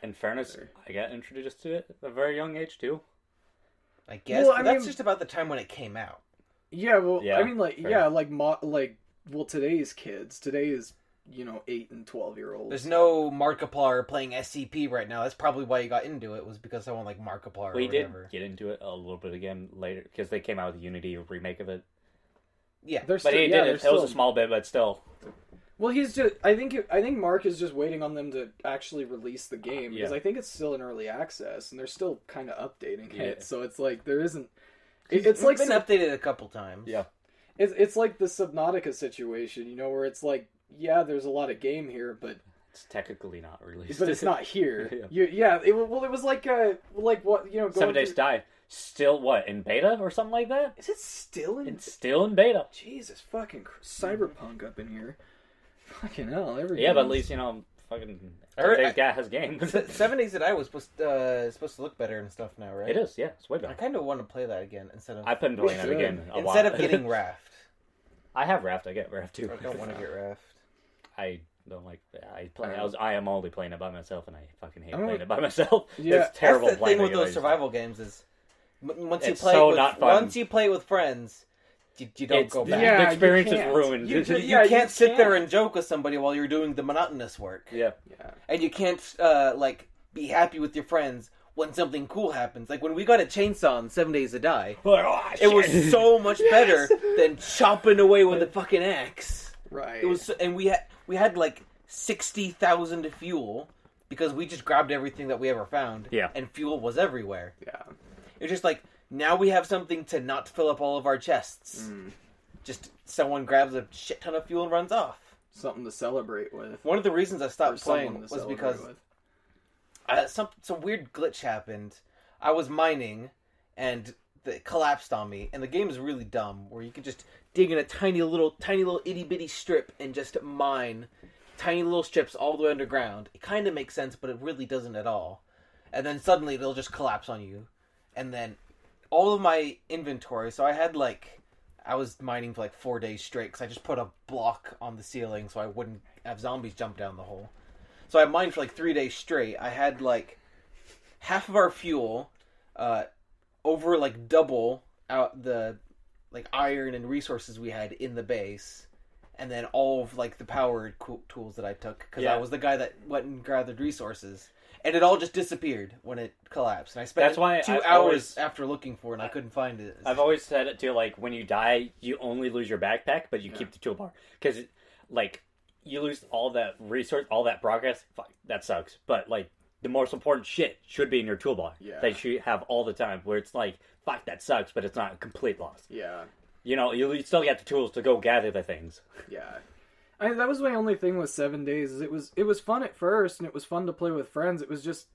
in fairness, I got introduced to it at a very young age too. I guess that's just about the time when it came out. Yeah, well, I mean, today's kids, today is 8 and 12-year-olds. There's no Markiplier playing SCP right now. That's probably why you got into it, was because someone like Markiplier or whatever. We did get into it a little bit again later, because they came out with a Unity remake of it. Yeah. It was a small bit, but still. Well, he's just. I think Mark is just waiting on them to actually release the game, because I think it's still in early access, and they're still kind of updating it. So it's like there isn't. It's like been updated a couple times. Yeah. It's like the Subnautica situation, where it's like, there's a lot of game here, but it's technically not released. But it's not here. It was like what 7 Days to Die. Still in beta or something like that? Is it still in? It's still in beta. Jesus, fucking cyberpunk up in here. Fucking hell, but at least fucking today's guy has games. 7 Days to Die was supposed to look better and stuff now, right? It is, yeah, it's way better. I kind of want to play that again instead of. I've been playing it again instead of getting Raft. I have Raft. I get Raft too. I don't want to get Raft. I don't like. I am only playing it by myself, and I fucking hate playing it by myself. Yeah, it's terrible. That's the thing with those survival games is once you play it with friends. You don't go back. The experience is ruined. You can't sit there and joke with somebody while you're doing the monotonous work. Yeah. And you can't be happy with your friends when something cool happens. Like when we got a chainsaw in 7 Days to Die, it was so much better than chopping away with a fucking axe. Right. It was, and we had like 60,000 fuel because we just grabbed everything that we ever found. Yeah. And fuel was everywhere. Yeah. It's just like, now we have something to not fill up all of our chests. Just someone grabs a shit ton of fuel and runs off. Something to celebrate with. One of the reasons I stopped playing was because some weird glitch happened. I was mining and it collapsed on me. And the game is really dumb, where you can just dig in a tiny little itty bitty strip and just mine tiny little strips all the way underground. It kind of makes sense, but it really doesn't at all. And then suddenly it'll just collapse on you. And then all of my inventory, so I was mining for like 4 days straight because I just put a block on the ceiling so I wouldn't have zombies jump down the hole. So I mined for like 3 days straight. I had like half of our fuel, over like double out the like iron and resources we had in the base, and then all of like the power tools that I took because I was the guy that went and gathered resources. And it all just disappeared when it collapsed. And I spent 2 hours after looking for it, and I couldn't find it. I've always said it too, like, when you die, you only lose your backpack, but you keep the toolbar. Because, like, you lose all that resource, all that progress, fuck, that sucks. But, like, the most important shit should be in your toolbar. Yeah. That you have all the time, where it's like, fuck, that sucks, but it's not a complete loss. Yeah. You still got the tools to go gather the things. Yeah. That was my only thing with 7 Days. Is it was fun at first, and it was fun to play with friends. It was just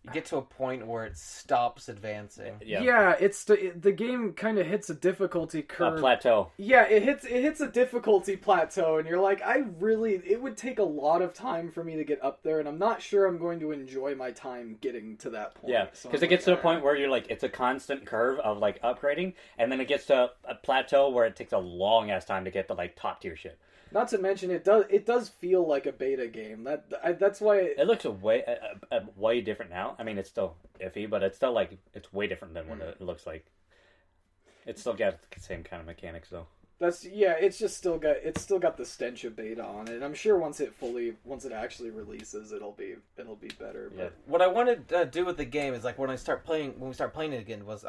you get to a point where it stops advancing. Yeah, the game kind of hits a difficulty curve. A plateau. Yeah, it hits a difficulty plateau, and you're like, it would take a lot of time for me to get up there, and I'm not sure I'm going to enjoy my time getting to that point. Yeah, because it gets to a point where you're like, it's a constant curve of like upgrading, and then it gets to a plateau where it takes a long ass time to get to like top tier shit. Not to mention, it does feel like a beta game. That's why it looks way different now. I mean, it's still iffy, but it's still like it's way different than what it looks like. It's still got the same kind of mechanics though. It's still got the stench of beta on it. And I'm sure once it actually releases, it'll be better. But what I wanted to do with the game is like when we start playing it again was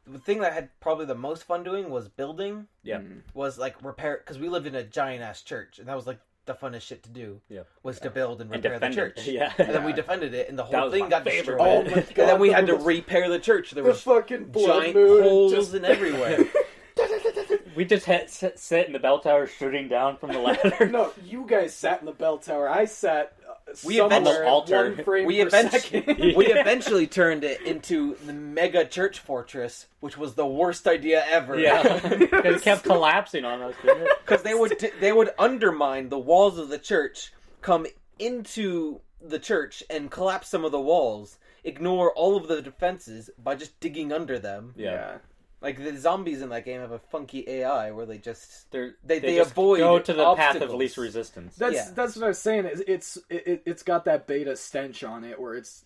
the thing that I had probably the most fun doing was building. Yeah. Was like repair, because we lived in a giant ass church, and that was like the funnest shit to do. Yeah. Was to build and repair the church. Yeah. And then we defended it, and the whole thing got destroyed. Oh my God, and then we had to repair the church. There was fucking giant holes and everywhere. We just had sit in the bell tower shooting down from the ladder. No, you guys sat in the bell tower. I sat we eventually, one frame per second. We eventually turned it into the mega church fortress, which was the worst idea ever. Yeah, it kept collapsing on us. Because they would undermine the walls of the church, come into the church and collapse some of the walls, ignore all of the defenses by just digging under them. Yeah. Like, the zombies in that game have a funky AI where they just... They just avoid go to the obstacles. path of least resistance. That's what I was saying. It's got that beta stench on it where it's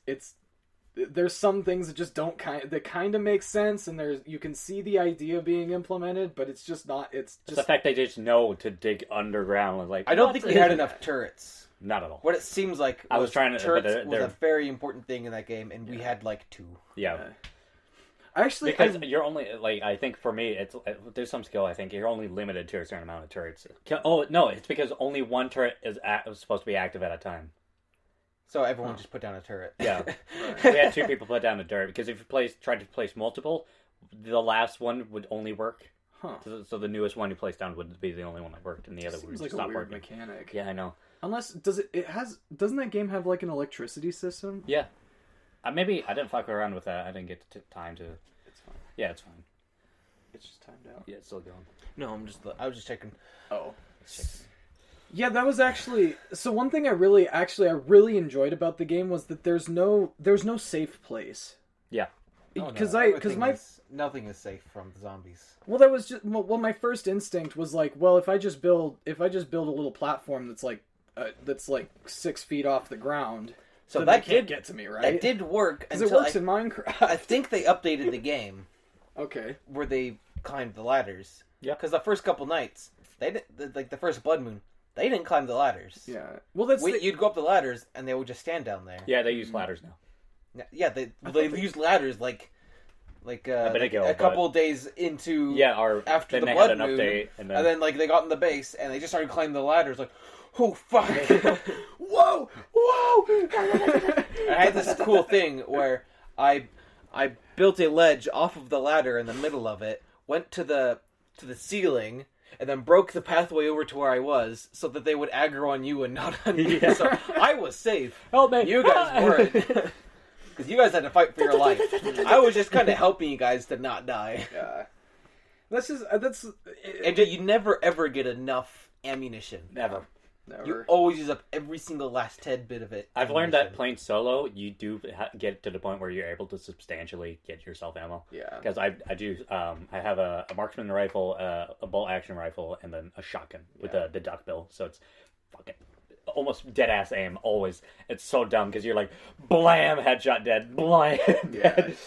there's some things that just don't kind of make sense, and you can see the idea being implemented, but it's just not. It's just the fact they just know to dig underground. Like, I don't think we had enough turrets. Not at all. What it seems like I was trying to. Turrets was a very important thing in that game, and we had like 2. Yeah. Actually, because you're only I think for me there's some skill. I think you're only limited to a certain amount of turrets. Oh no, it's because only one turret is supposed to be active at a time. So everyone just put down a turret. Yeah, we had 2 people put down a turret because if you tried to place multiple, the last one would only work. Huh. So the newest one you placed down would be the only one that worked, and the other would just like stop a weird working. Mechanic. Yeah, I know. Unless doesn't that game have like an electricity system? Yeah. Maybe I didn't fuck around with that. I didn't get time to. It's fine. Yeah, it's fine. It's just timed out. Yeah, it's still going. No, I was just checking. Oh. Yeah, that was actually one thing I really enjoyed about the game was that there's no safe place. Yeah. Because nothing is safe from the zombies. Well, that was just my first instinct was like, well, if I just build a little platform that's like 6 feet off the ground, so that can't get to me, right? That did work because it works in Minecraft. I think they updated the game. Okay. Where they climbed the ladders. Yeah. Because the first couple nights, they did, like the first blood moon, they didn't climb the ladders. Yeah. Well, you'd go up the ladders and they would just stand down there. Yeah, they use ladders now. Yeah, they use ladders like a couple days into after the they blood had an moon, update, and then like they got in the base and they just started climbing the ladders like, oh fuck, whoa. I had this cool thing where I built a ledge off of the ladder in the middle of it, went to the ceiling, and then broke the pathway over to where I was so that they would aggro on you and not on me. Yeah. So I was safe. Help me. You guys weren't. Because you guys had to fight for your life. I was just kind of helping you guys to not die. Yeah. And you never ever get enough ammunition. Never. You always use up every single last tad bit of it. I've learned that playing solo, you do get to the point where you're able to substantially get yourself ammo. Yeah. Because I have a marksman rifle, a bolt action rifle, and then a shotgun with the duckbill. So it's fucking almost dead ass aim always. It's so dumb because you're like, blam, headshot dead, blam, dead.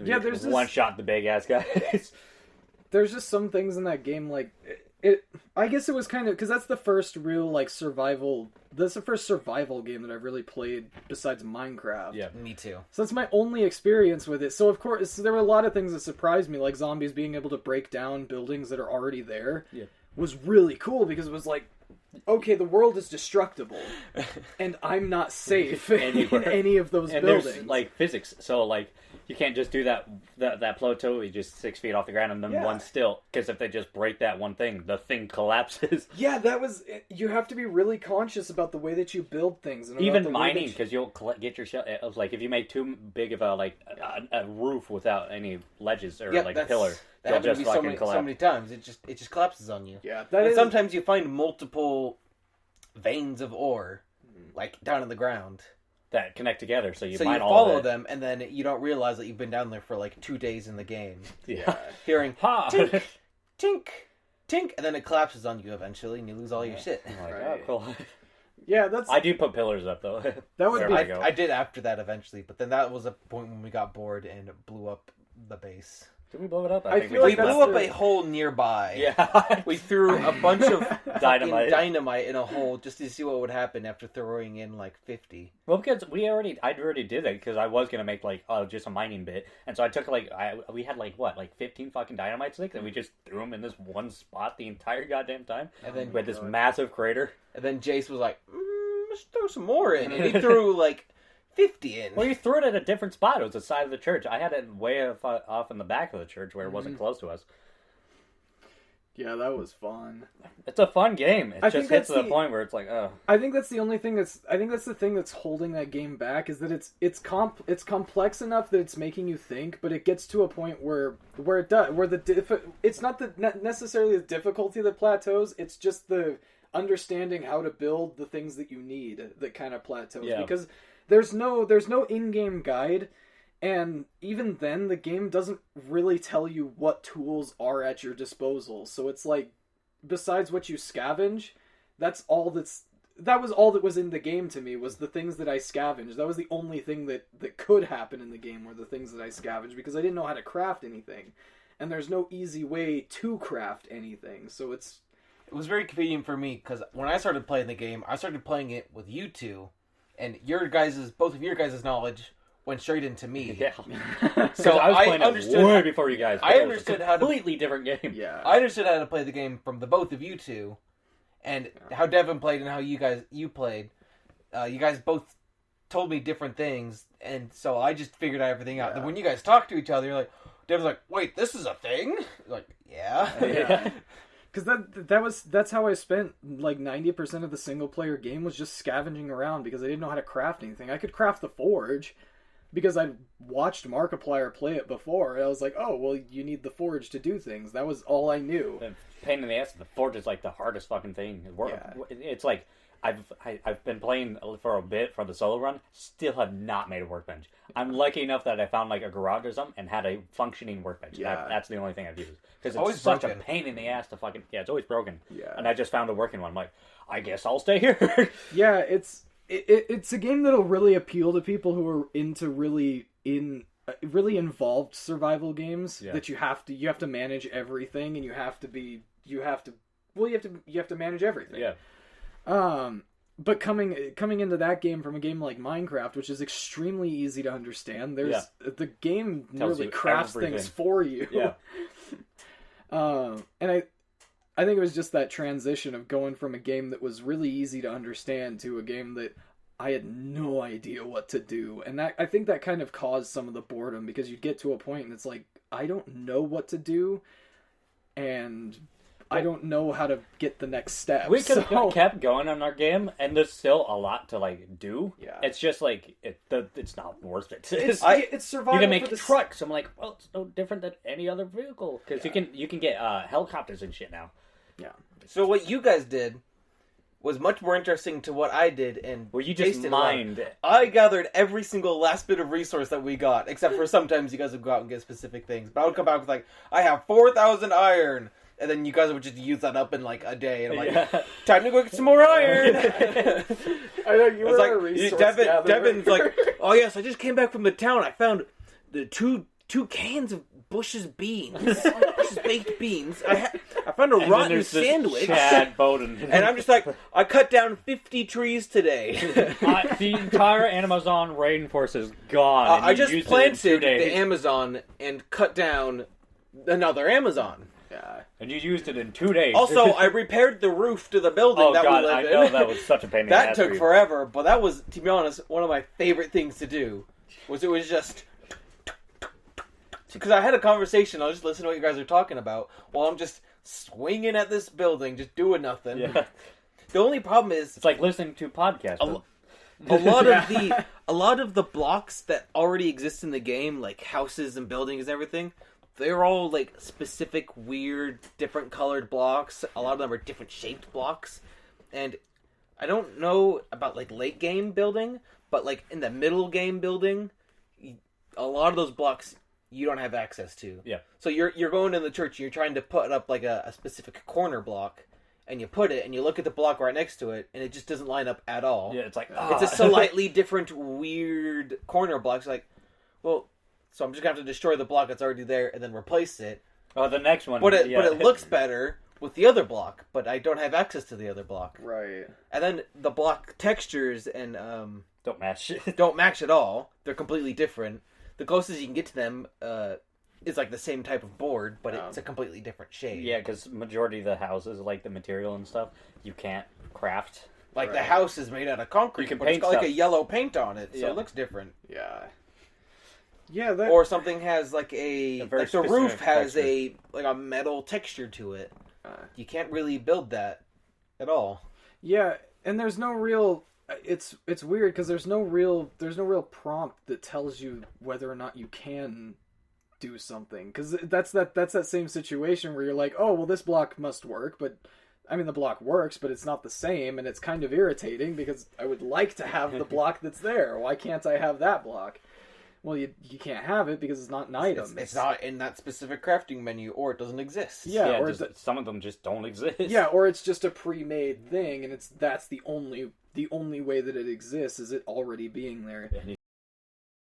Yeah, there's one shot the big ass guys. There's just some things in that game like it. I guess it was kind of because that's the first real like survival. That's the first survival game that I've really played besides Minecraft. Yeah, me too. So that's my only experience with it. So of course there were a lot of things that surprised me, like zombies being able to break down buildings that are already there. Yeah, was really cool because it was like, okay, the world is destructible, and I'm not safe in any of those buildings. There's like physics, so like you can't just do that plateau. You just 6 feet off the ground and then one still, because if they just break that one thing, the thing collapses. Yeah, you have to be really conscious about the way that you build things, and even mining, because you'll get your shell. Like if you make too big of a roof without any ledges or like a pillar. That happens to me so many times. It just collapses on you. Yeah, sometimes you find multiple veins of ore, like down in the ground, that connect together. So you follow them, and then you don't realize that you've been down there for like 2 days in the game. Yeah, hearing tink, tink, tink, and then it collapses on you eventually, and you lose all your shit. Like, oh, cool. Yeah, I do put pillars up though. That would be. I did after that eventually, but then that was a point when we got bored and blew up the base. Did we blow it up? I think we blew up a hole nearby. Yeah. We threw a bunch of dynamite in a hole just to see what would happen after throwing in like 50. Well, because I already did it because I was gonna make like just a mining bit, and so I took we had 15 fucking dynamite sticks, and we just threw them in this one spot the entire goddamn time, and then we had this massive crater. And then Jace was like, "Let's throw some more in," and he threw like 50 in. Well, you threw it at a different spot. It was the side of the church. I had it way off in the back of the church where it wasn't close to us. Yeah, that was fun. It's a fun game. It just gets to the point where it's like, oh. I think that's the only thing that's the thing that's holding that game back is that it's complex enough that it's making you think, but it gets to a point where it's not necessarily the difficulty that plateaus. It's just the understanding how to build the things that you need that kind of plateaus because. There's no in-game guide, And even then, the game doesn't really tell you what tools are at your disposal. So it's like, besides what you scavenge, that was all that was in the game to me, was the things that I scavenged. That was the only thing that could happen in the game, were the things that I scavenged, because I didn't know how to craft anything. And there's no easy way to craft anything, so it was very convenient for me, because when I started playing the game, I started playing it with you two, and both of your guys' knowledge went straight into me. Yeah. So I was playing understood it way before you guys. I understood how to completely different game. Yeah. I understood how to play the game from the both of you two, and how Devon played and how you played. You guys both told me different things, and so I just figured out everything out. Yeah. Then when you guys talk to each other, you're like, Devon's like, "Wait, this is a thing?" Like, yeah. Yeah. Because that's how I spent like 90% of the single player game, was just scavenging around, because I didn't know how to craft anything. I could craft the forge because I'd watched Markiplier play it before, and I was like, oh, well, you need the forge to do things. That was all I knew. The pain in the ass. The forge is like the hardest fucking thing. Yeah. It's like I've been playing for a bit for the solo run. Still have not made a workbench. I'm lucky enough that I found like a garage or something and had a functioning workbench. Yeah. That's the only thing I've used, because Always it's such broken. a pain in the ass to fucking it's always broken. Yeah. And I just found a working one. I'm like, I guess I'll stay here. Yeah, it's a game that'll really appeal to people who are into really involved survival games. Yeah. That you have to manage everything, and you have to manage everything. Yeah. But coming into that game from a game like Minecraft, which is extremely easy to understand, the game nearly crafts things for you. Yeah. And I think it was just that transition of going from a game that was really easy to understand to a game that I had no idea what to do. And I think that kind of caused some of the boredom, because you'd get to a point and it's like, I don't know what to do, and I don't know how to get the next step. We could have kept going on our game, and there's still a lot to like do. Yeah. It's just like it's not worth it. It's survival. You can make for trucks. I'm like, well, it's no different than any other vehicle, because you can get helicopters and shit now. Yeah. So what you guys did was much more interesting to what I did, and Well, you just mined. I gathered every single last bit of resource that we got, except for sometimes you guys would go out and get specific things. But I would come back with like, I have 4,000 iron. And then you guys would just use that up in like a day, and I'm like, time to go get some more iron. I know you were a resource gatherer. Devin's like, oh yes, I just came back from the town. I found the two cans of Bush's beans, Bush's baked beans. I found a rotten sandwich. Chad Boden. And I'm just like, I cut down 50 trees today. The entire Amazon rainforest is gone. I just planted the Amazon and cut down another Amazon. Yeah. And you used it in 2 days. Also, I repaired the roof to the building that we live in. I know that was such a pain in the ass. That took forever, but that was, to be honest, one of my favorite things to do. It was just... Because I had a conversation, I was just listening to what you guys are talking about, while I'm just swinging at this building, just doing nothing. Yeah. The only problem is... It's like listening to podcasts. A lot of the blocks that already exist in the game, like houses and buildings and everything... They're all, like, specific, weird, different colored blocks. A lot of them are different shaped blocks. And I don't know about, like, late game building, but, like, in the middle game building, a lot of those blocks you don't have access to. Yeah. So you're going in the church and you're trying to put up, like, a specific corner block, and you put it, and you look at the block right next to it, and it just doesn't line up at all. Yeah, it's like... It's a slightly different, weird corner block. It's like, well... So I'm just going to have to destroy the block that's already there and then replace it. Oh, the next one. But it looks better with the other block, but I don't have access to the other block. Right. And then the block textures and don't match. Don't match at all. They're completely different. The closest you can get to them is like the same type of board, but it's a completely different shade. Yeah, because majority of the houses, like the material and stuff, you can't craft. Like the house is made out of concrete, You can but it's paint got stuff. like a yellow paint on it, so Yeah. it looks different. Yeah. Yeah, that... Or something has like very like the roof specific has texture. a metal texture to it. You can't really build that at all. Yeah, and there's no real... It's weird, because there's no real prompt that tells you whether or not you can do something. Because that's that same situation where you're like, oh, well, this block must work, but... I mean, the block works, but it's not the same, and it's kind of irritating, because I would like to have the block that's there. Why can't I have that block? Well, you can't have it because it's not an item. It's not in that specific crafting menu, or it doesn't exist. Yeah, or some of them just don't exist. Yeah, or it's just a pre-made thing, and that's the only way that it exists is it already being there.